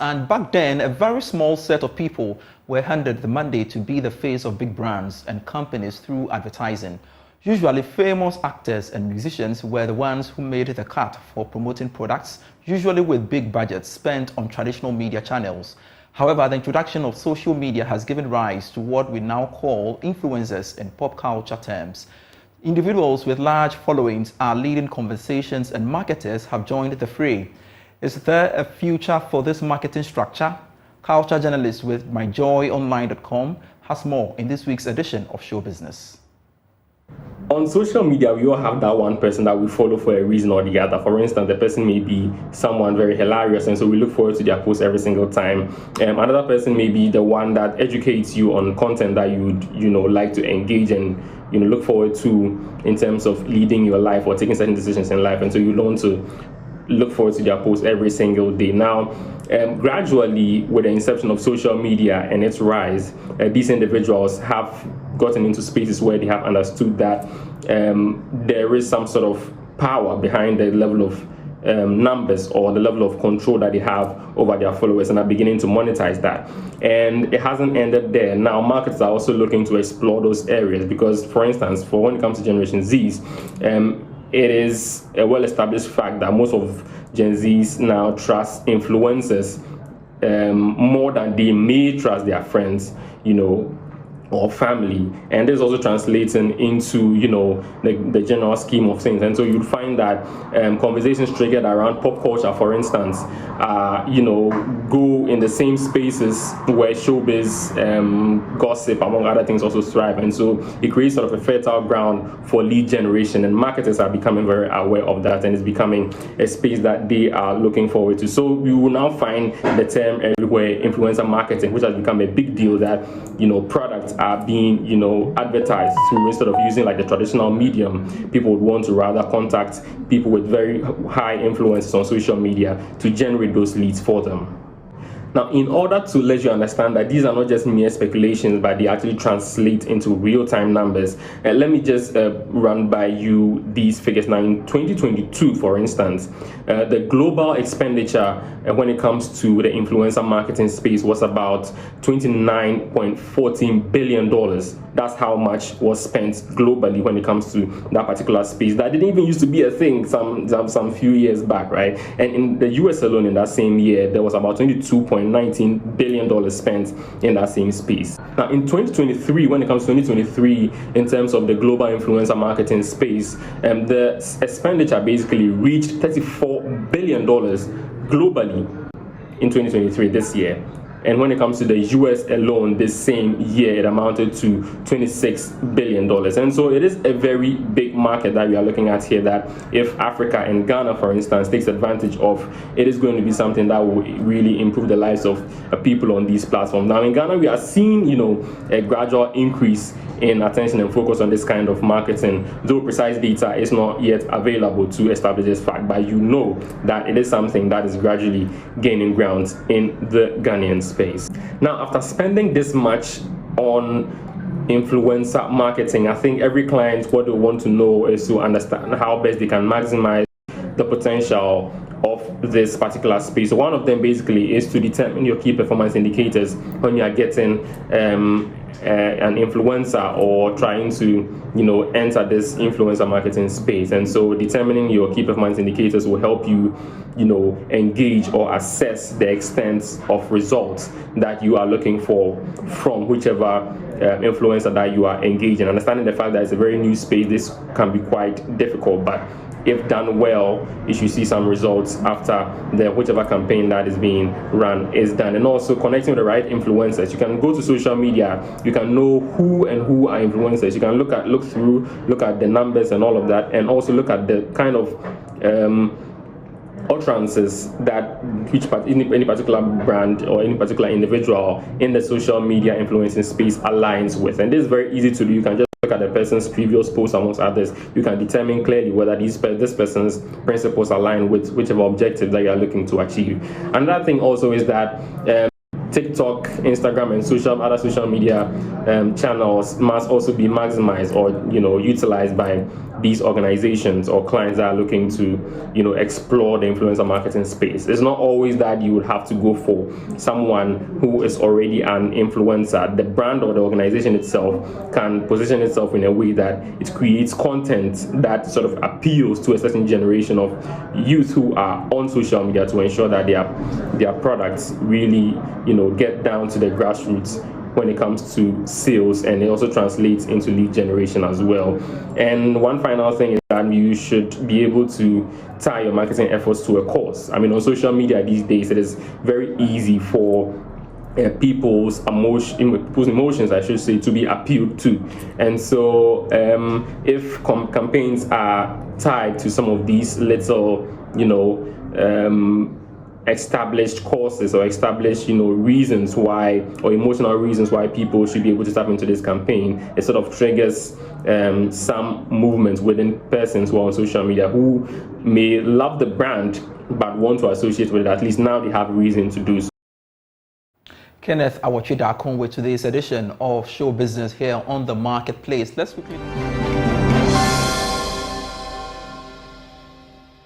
and back then, a very small set of people were handed the mandate to be the face of big brands and companies through advertising. Usually, famous actors and musicians were the ones who made the cut for promoting products, usually with big budgets spent on traditional media channels. However, the introduction of social media has given rise to what we now call influencers in pop culture terms. Individuals with large followings are leading conversations, and marketers have joined the fray. Is there a future for this marketing structure? Culture journalist with myjoyonline.com has more in this week's edition of Show Business. On social media, we all have that one person that we follow for a reason or the other. For instance, the person may be someone very hilarious, and so we look forward to their posts every single time. Another person may be the one that educates you on content that you would, like to engage and, look forward to in terms of leading your life or taking certain decisions in life. And so you learn to look forward to their posts every single day. Now, gradually, with the inception of social media and its rise, these individuals have gotten into spaces where they have understood that there is some sort of power behind the level of numbers or the level of control that they have over their followers, and are beginning to monetize that. And it hasn't ended there. Now, marketers are also looking to explore those areas because, for instance, for when it comes to Generation Zs, it is a well-established fact that most of Gen Zs now trust influencers more than they may trust their friends, or family. And this is also translating into, the general scheme of things. And so you'd find that conversations triggered around pop culture, for instance, go in the same spaces where showbiz, gossip, among other things, also thrive. And so it creates sort of a fertile ground for lead generation, and marketers are becoming very aware of that, and it's becoming a space that they are looking forward to. So you will now find the term everywhere, influencer marketing, which has become a big deal, that, products are being, advertised through, instead of using like the traditional medium. People would want to rather contact people with very high influences on social media to generate those leads for them. Now, in order to let you understand that these are not just mere speculations, but they actually translate into real-time numbers, let me just run by you these figures. Now, in 2022, for instance, the global expenditure when it comes to the influencer marketing space was about $29.14 billion. That's how much was spent globally when it comes to that particular space. That didn't even used to be a thing some few years back, right? And in the US alone, in that same year, there was about $22.19 billion spent in that same space. Now, in 2023, when it comes to 2023, in terms of the global influencer marketing space, the expenditure basically reached $34 billion globally in 2023, this year. And when it comes to the US alone, this same year, it amounted to $26 billion. And so it is a very big market that we are looking at here, that if Africa and Ghana, for instance, takes advantage of, it is going to be something that will really improve the lives of people on these platforms. Now, in Ghana, we are seeing, a gradual increase in attention and focus on this kind of marketing, though precise data is not yet available to establish this fact, but that it is something that is gradually gaining ground in the Ghanaian space. Now, after spending this much on influencer marketing, I think every client, what they want to know is to understand how best they can maximize the potential of this particular space. So one of them basically is to determine your key performance indicators when you are getting an influencer or trying to enter this influencer marketing space. And so determining your key performance indicators will help you engage or assess the extent of results that you are looking for from whichever influencer that you are engaging. Understanding the fact that it's a very new space, this can be quite difficult, but if done well, you should see some results after whichever campaign that is being run is done. And also connecting with the right influencers. You can go to social media, you can know who are influencers. You can look at the numbers and all of that, and also look at the kind of utterances that any particular brand or any particular individual in the social media influencing space aligns with. And this is very easy to do. You can just look at the person's previous posts amongst others. You can determine clearly whether this person's principles align with whichever objective that you are looking to achieve. Another thing also is that TikTok, Instagram, and other social media channels must also be maximized or utilized by these organizations or clients that are looking to, explore the influencer marketing space. It's not always that you would have to go for someone who is already an influencer. The brand or the organization itself can position itself in a way that it creates content that sort of appeals to a certain generation of youth who are on social media to ensure that their products really, get down to the grassroots when it comes to sales, and it also translates into lead generation as well. And one final thing is that you should be able to tie your marketing efforts to a cause. I mean, on social media these days, it is very easy for people's emotions, I should say, to be appealed to. And so if campaigns are tied to some of these little, established causes or established, reasons why, or emotional reasons why people should be able to tap into this campaign, it sort of triggers some movements within persons who are on social media who may love the brand but want to associate with it. At least now they have reason to do so. Kenneth Awachida with today's edition of Show Business here on The Marketplace. Let's quickly